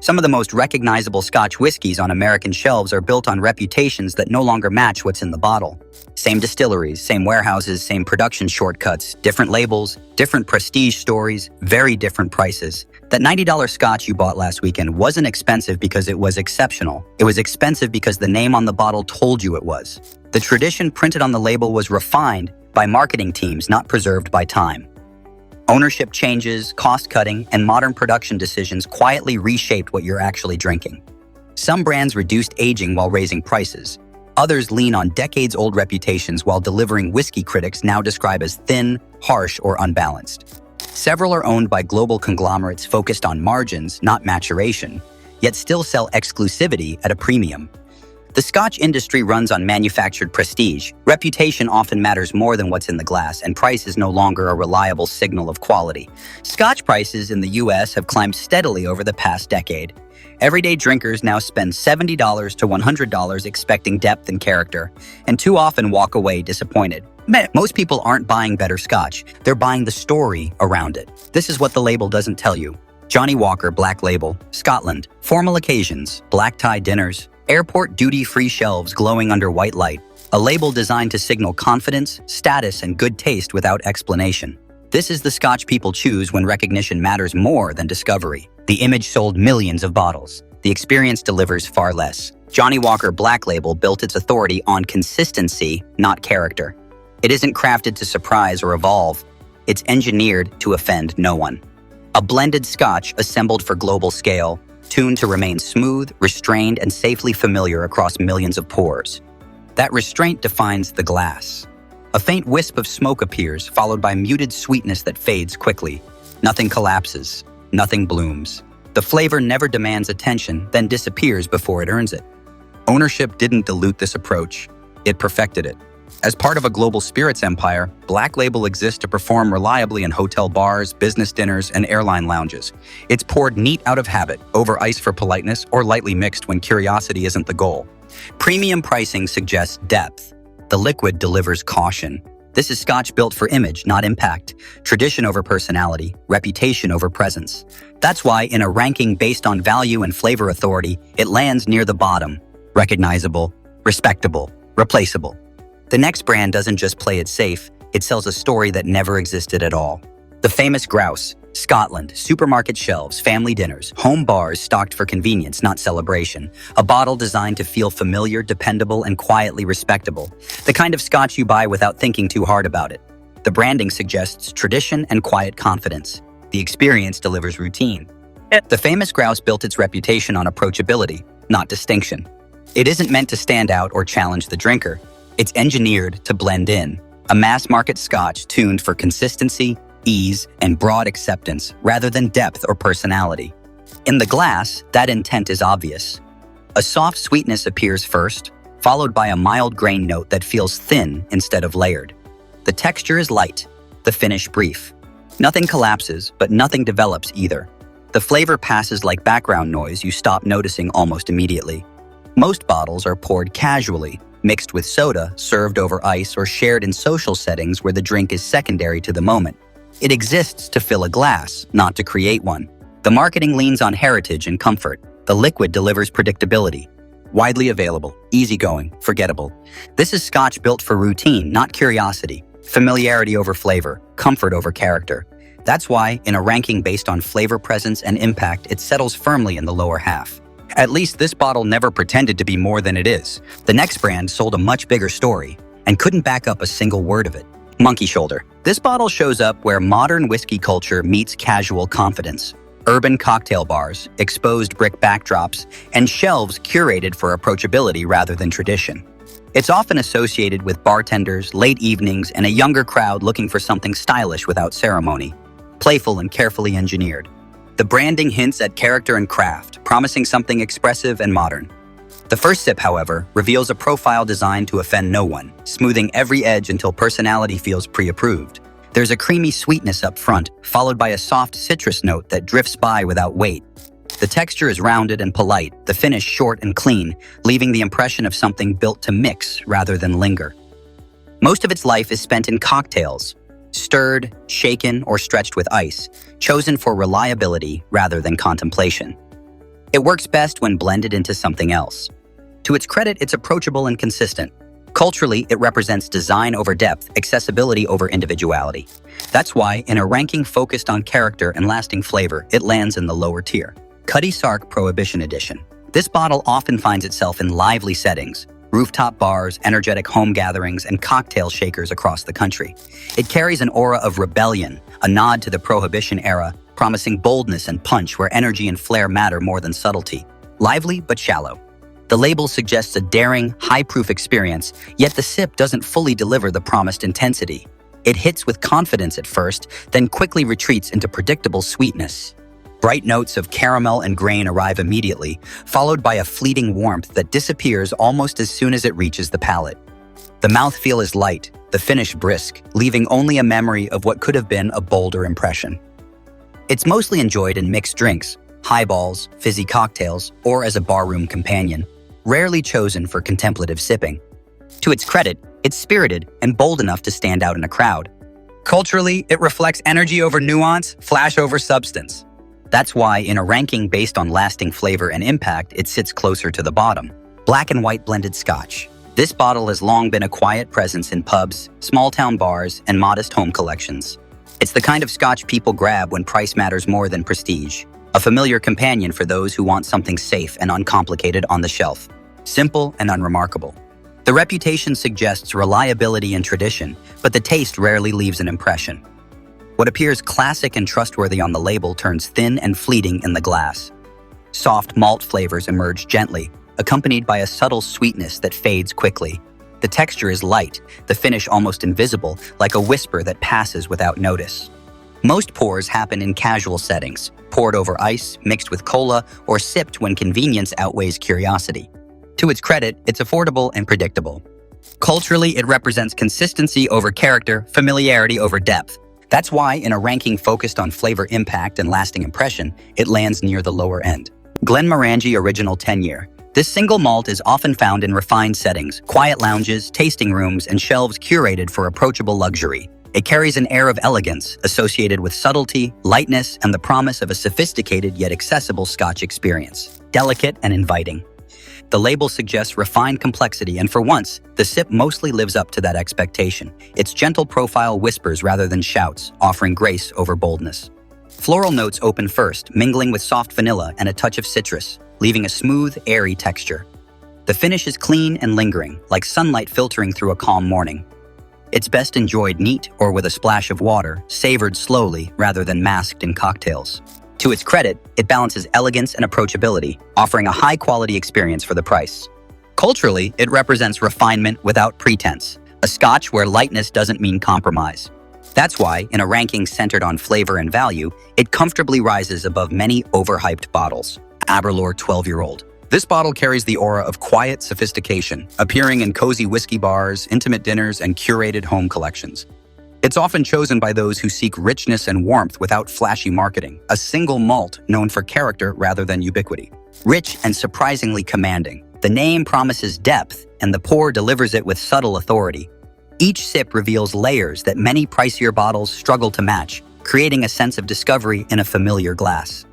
Some of the most recognizable Scotch whiskies on American shelves are built on reputations that no longer match what's in the bottle. Same distilleries, same warehouses, same production shortcuts, different labels, different prestige stories, very different prices. That $90 Scotch you bought last weekend wasn't expensive because it was exceptional. It was expensive because the name on the bottle told you it was. The tradition printed on the label was refined by marketing teams, not preserved by time. Ownership changes, cost-cutting, and modern production decisions quietly reshaped what you're actually drinking. Some brands reduced aging while raising prices. Others lean on decades-old reputations while delivering whiskey critics now describe as thin, harsh, or unbalanced. Several are owned by global conglomerates focused on margins, not maturation, yet still sell exclusivity at a premium. The Scotch industry runs on manufactured prestige. Reputation often matters more than what's in the glass, and price is no longer a reliable signal of quality. Scotch prices in the US have climbed steadily over the past decade. Everyday drinkers now spend $70 to $100 expecting depth and character, and too often walk away disappointed. Most people aren't buying better Scotch, they're buying the story around it. This is what the label doesn't tell you. Johnnie Walker Black Label, Scotland. Formal occasions, black tie dinners, airport duty-free shelves glowing under white light. A label designed to signal confidence, status, and good taste without explanation. This is the Scotch people choose when recognition matters more than discovery. The image sold millions of bottles. The experience delivers far less. Johnnie Walker Black Label built its authority on consistency, not character. It isn't crafted to surprise or evolve. It's engineered to offend no one. A blended Scotch assembled for global scale, tuned to remain smooth, restrained, and safely familiar across millions of pours. That restraint defines the glass. A faint wisp of smoke appears, followed by muted sweetness that fades quickly. Nothing collapses. Nothing blooms. The flavor never demands attention, then disappears before it earns it. Ownership didn't dilute this approach. It perfected it. As part of a global spirits empire, Black Label exists to perform reliably in hotel bars, business dinners, and airline lounges. It's poured neat out of habit, over ice for politeness, or lightly mixed when curiosity isn't the goal. Premium pricing suggests depth. The liquid delivers caution. This is Scotch built for image, not impact. Tradition over personality, reputation over presence. That's why, in a ranking based on value and flavor authority, it lands near the bottom. Recognizable, respectable, replaceable. The next brand doesn't just play it safe, it sells a story that never existed at all. The famous grouse, Scotland, supermarket shelves, family dinners, home bars stocked for convenience, not celebration. A bottle designed to feel familiar, dependable, and quietly respectable. The kind of Scotch you buy without thinking too hard about it. The branding suggests tradition and quiet confidence. The experience delivers routine. The famous grouse built its reputation on approachability, not distinction. It isn't meant to stand out or challenge the drinker. It's engineered to blend in. A mass-market Scotch tuned for consistency, ease, and broad acceptance rather than depth or personality. In the glass, that intent is obvious. A soft sweetness appears first, followed by a mild grain note that feels thin instead of layered. The texture is light, the finish brief. Nothing collapses, but nothing develops either. The flavor passes like background noise you stop noticing almost immediately. Most bottles are poured casually, mixed with soda, served over ice, or shared in social settings where the drink is secondary to the moment. It exists to fill a glass, not to create one. The marketing leans on heritage and comfort. The liquid delivers predictability. Widely available, easygoing, forgettable. This is Scotch built for routine, not curiosity. Familiarity over flavor, comfort over character. That's why, in a ranking based on flavor presence and impact, it settles firmly in the lower half. At least this bottle never pretended to be more than it is. The next brand sold a much bigger story and couldn't back up a single word of it. Monkey Shoulder. This bottle shows up where modern whiskey culture meets casual confidence. Urban cocktail bars, exposed brick backdrops, and shelves curated for approachability rather than tradition. It's often associated with bartenders, late evenings, and a younger crowd looking for something stylish without ceremony. Playful and carefully engineered. The branding hints at character and craft, promising something expressive and modern. The first sip, however, reveals a profile designed to offend no one, smoothing every edge until personality feels pre-approved. There's a creamy sweetness up front, followed by a soft citrus note that drifts by without weight. The texture is rounded and polite, the finish short and clean, leaving the impression of something built to mix rather than linger. Most of its life is spent in cocktails, stirred, shaken, or stretched with ice, chosen for reliability rather than contemplation. It works best when blended into something else. To its credit, it's approachable and consistent. Culturally, it represents design over depth, accessibility over individuality. That's why, in a ranking focused on character and lasting flavor, it lands in the lower tier. Cutty Sark Prohibition Edition. This bottle often finds itself in lively settings, rooftop bars, energetic home gatherings, and cocktail shakers across the country. It carries an aura of rebellion, a nod to the Prohibition era, promising boldness and punch where energy and flair matter more than subtlety. Lively but shallow. The label suggests a daring, high-proof experience, yet the sip doesn't fully deliver the promised intensity. It hits with confidence at first, then quickly retreats into predictable sweetness. Bright notes of caramel and grain arrive immediately, followed by a fleeting warmth that disappears almost as soon as it reaches the palate. The mouthfeel is light, the finish brisk, leaving only a memory of what could have been a bolder impression. It's mostly enjoyed in mixed drinks, highballs, fizzy cocktails, or as a barroom companion, rarely chosen for contemplative sipping. To its credit, it's spirited and bold enough to stand out in a crowd. Culturally, it reflects energy over nuance, flash over substance. That's why, in a ranking based on lasting flavor and impact, it sits closer to the bottom. Black and white blended Scotch. This bottle has long been a quiet presence in pubs, small-town bars, and modest home collections. It's the kind of Scotch people grab when price matters more than prestige. A familiar companion for those who want something safe and uncomplicated on the shelf. Simple and unremarkable. The reputation suggests reliability and tradition, but the taste rarely leaves an impression. What appears classic and trustworthy on the label turns thin and fleeting in the glass. Soft malt flavors emerge gently, accompanied by a subtle sweetness that fades quickly. The texture is light, the finish almost invisible, like a whisper that passes without notice. Most pours happen in casual settings, poured over ice, mixed with cola, or sipped when convenience outweighs curiosity. To its credit, it's affordable and predictable. Culturally, it represents consistency over character, familiarity over depth. That's why, in a ranking focused on flavor impact and lasting impression, it lands near the lower end. Glenmorangie Original 10-Year. This single malt is often found in refined settings, quiet lounges, tasting rooms, and shelves curated for approachable luxury. It carries an air of elegance, associated with subtlety, lightness, and the promise of a sophisticated yet accessible Scotch experience. Delicate and inviting. The label suggests refined complexity, and for once, the sip mostly lives up to that expectation. Its gentle profile whispers rather than shouts, offering grace over boldness. Floral notes open first, mingling with soft vanilla and a touch of citrus, leaving a smooth, airy texture. The finish is clean and lingering, like sunlight filtering through a calm morning. It's best enjoyed neat or with a splash of water, savored slowly rather than masked in cocktails. To its credit, it balances elegance and approachability, offering a high-quality experience for the price. Culturally, it represents refinement without pretense, a Scotch where lightness doesn't mean compromise. That's why, in a ranking centered on flavor and value, it comfortably rises above many overhyped bottles. Aberlour 12-Year-Old. This bottle carries the aura of quiet sophistication, appearing in cozy whiskey bars, intimate dinners, and curated home collections. It's often chosen by those who seek richness and warmth without flashy marketing, a single malt known for character rather than ubiquity. Rich and surprisingly commanding, the name promises depth, and the pour delivers it with subtle authority. Each sip reveals layers that many pricier bottles struggle to match, creating a sense of discovery in a familiar glass.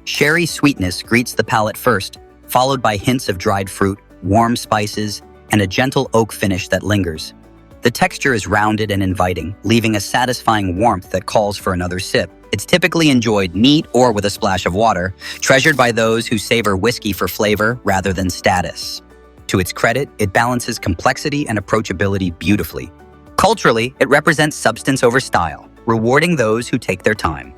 Sherry sweetness greets the palate first, followed by hints of dried fruit, warm spices, and a gentle oak finish that lingers. The texture is rounded and inviting, leaving a satisfying warmth that calls for another sip. It's typically enjoyed neat or with a splash of water, treasured by those who savor whiskey for flavor rather than status. To its credit, it balances complexity and approachability beautifully. Culturally, it represents substance over style, rewarding those who take their time.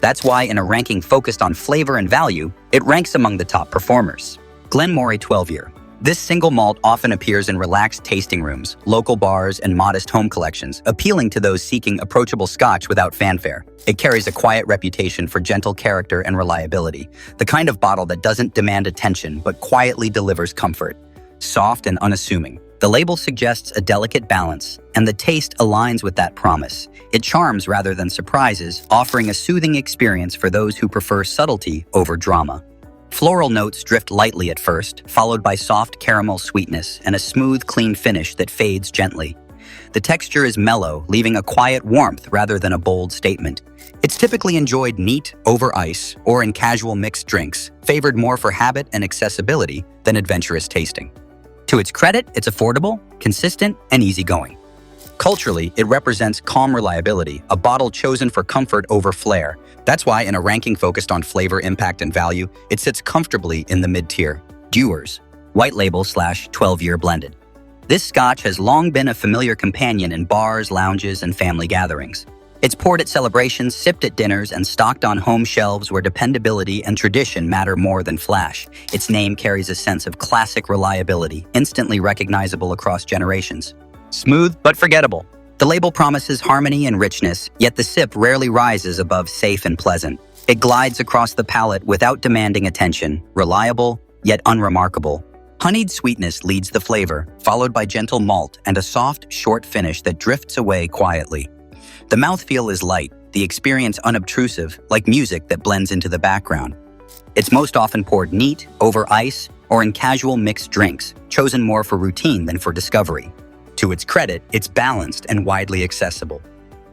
That's why, in a ranking focused on flavor and value, it ranks among the top performers. Glenmorangie 12-Year. This single malt often appears in relaxed tasting rooms, local bars, and modest home collections, appealing to those seeking approachable Scotch without fanfare. It carries a quiet reputation for gentle character and reliability, the kind of bottle that doesn't demand attention but quietly delivers comfort. Soft and unassuming. The label suggests a delicate balance, and the taste aligns with that promise. It charms rather than surprises, offering a soothing experience for those who prefer subtlety over drama. Floral notes drift lightly at first, followed by soft caramel sweetness and a smooth, clean finish that fades gently. The texture is mellow, leaving a quiet warmth rather than a bold statement. It's typically enjoyed neat, over ice, or in casual mixed drinks, favored more for habit and accessibility than adventurous tasting. To its credit, it's affordable, consistent, and easygoing. Culturally, it represents calm reliability, a bottle chosen for comfort over flair. That's why in a ranking focused on flavor, impact, and value, it sits comfortably in the mid-tier. Dewar's, white label / 12-year blended. This Scotch has long been a familiar companion in bars, lounges, and family gatherings. It's poured at celebrations, sipped at dinners, and stocked on home shelves where dependability and tradition matter more than flash. Its name carries a sense of classic reliability, instantly recognizable across generations. Smooth but forgettable. The label promises harmony and richness, yet the sip rarely rises above safe and pleasant. It glides across the palate without demanding attention, reliable, yet unremarkable. Honeyed sweetness leads the flavor, followed by gentle malt and a soft, short finish that drifts away quietly. The mouthfeel is light, the experience unobtrusive, like music that blends into the background. It's most often poured neat, over ice, or in casual mixed drinks, chosen more for routine than for discovery. To its credit, it's balanced and widely accessible.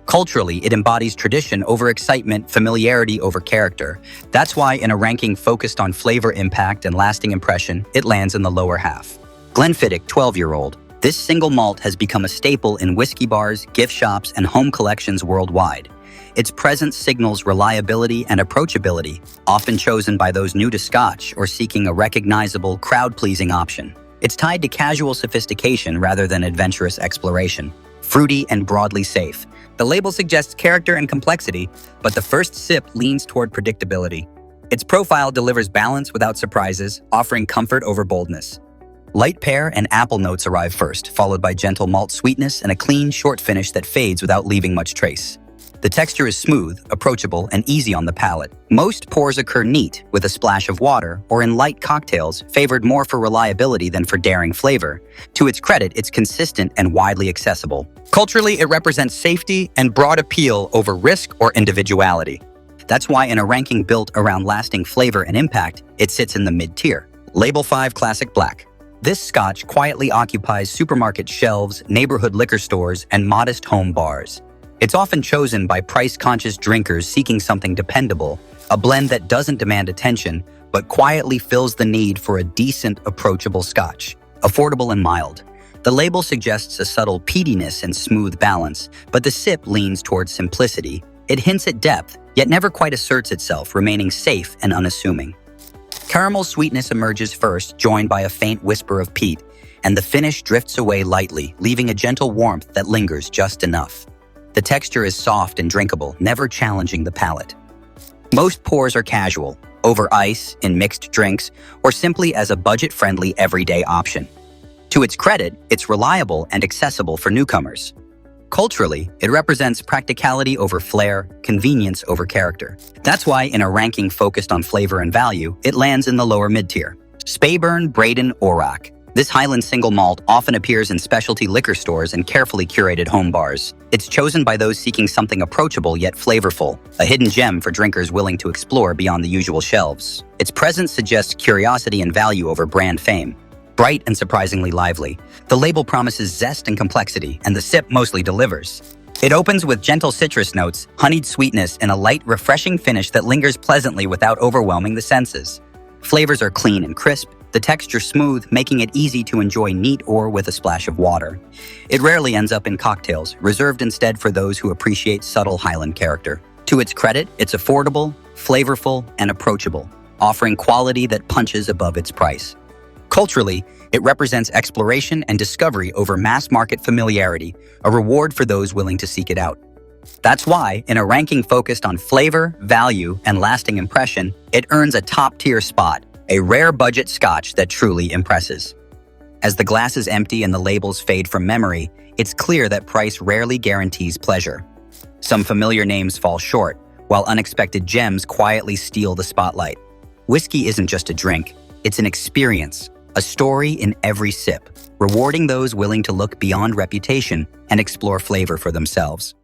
Culturally, it embodies tradition over excitement, familiarity over character. That's why in a ranking focused on flavor, impact, and lasting impression, it lands in the lower half. Glenfiddich 12-year-old. This single malt has become a staple in whiskey bars, gift shops, and home collections worldwide. Its presence signals reliability and approachability, often chosen by those new to Scotch or seeking a recognizable, crowd-pleasing option. It's tied to casual sophistication rather than adventurous exploration. Fruity and broadly safe. The label suggests character and complexity, but the first sip leans toward predictability. Its profile delivers balance without surprises, offering comfort over boldness. Light pear and apple notes arrive first, followed by gentle malt sweetness and a clean, short finish that fades without leaving much trace. The texture is smooth, approachable, and easy on the palate. Most pours occur neat, with a splash of water, or in light cocktails, favored more for reliability than for daring flavor. To its credit, it's consistent and widely accessible. Culturally, it represents safety and broad appeal over risk or individuality. That's why in a ranking built around lasting flavor and impact, it sits in the mid-tier. Label 5 Classic Black. This Scotch quietly occupies supermarket shelves, neighborhood liquor stores, and modest home bars. It's often chosen by price-conscious drinkers seeking something dependable, a blend that doesn't demand attention, but quietly fills the need for a decent, approachable Scotch, affordable and mild. The label suggests a subtle peatiness and smooth balance, but the sip leans towards simplicity. It hints at depth, yet never quite asserts itself, remaining safe and unassuming. Caramel sweetness emerges first, joined by a faint whisper of peat, and the finish drifts away lightly, leaving a gentle warmth that lingers just enough. The texture is soft and drinkable, never challenging the palate. Most pours are casual, over ice, in mixed drinks, or simply as a budget-friendly everyday option. To its credit, it's reliable and accessible for newcomers. Culturally, it represents practicality over flair, convenience over character. That's why in a ranking focused on flavor and value, it lands in the lower mid-tier. Speyburn Braden Auroch. This Highland single malt often appears in specialty liquor stores and carefully curated home bars. It's chosen by those seeking something approachable yet flavorful, a hidden gem for drinkers willing to explore beyond the usual shelves. Its presence suggests curiosity and value over brand fame. Bright and surprisingly lively, the label promises zest and complexity, and the sip mostly delivers. It opens with gentle citrus notes, honeyed sweetness, and a light, refreshing finish that lingers pleasantly without overwhelming the senses. Flavors are clean and crisp, the texture smooth, making it easy to enjoy neat or with a splash of water. It rarely ends up in cocktails, reserved instead for those who appreciate subtle Highland character. To its credit, it's affordable, flavorful, and approachable, offering quality that punches above its price. Culturally, it represents exploration and discovery over mass-market familiarity, a reward for those willing to seek it out. That's why, in a ranking focused on flavor, value, and lasting impression, it earns a top-tier spot, a rare budget Scotch that truly impresses. As the glass is empty and the labels fade from memory, it's clear that price rarely guarantees pleasure. Some familiar names fall short, while unexpected gems quietly steal the spotlight. Whiskey isn't just a drink, it's an experience, a story in every sip, rewarding those willing to look beyond reputation and explore flavor for themselves.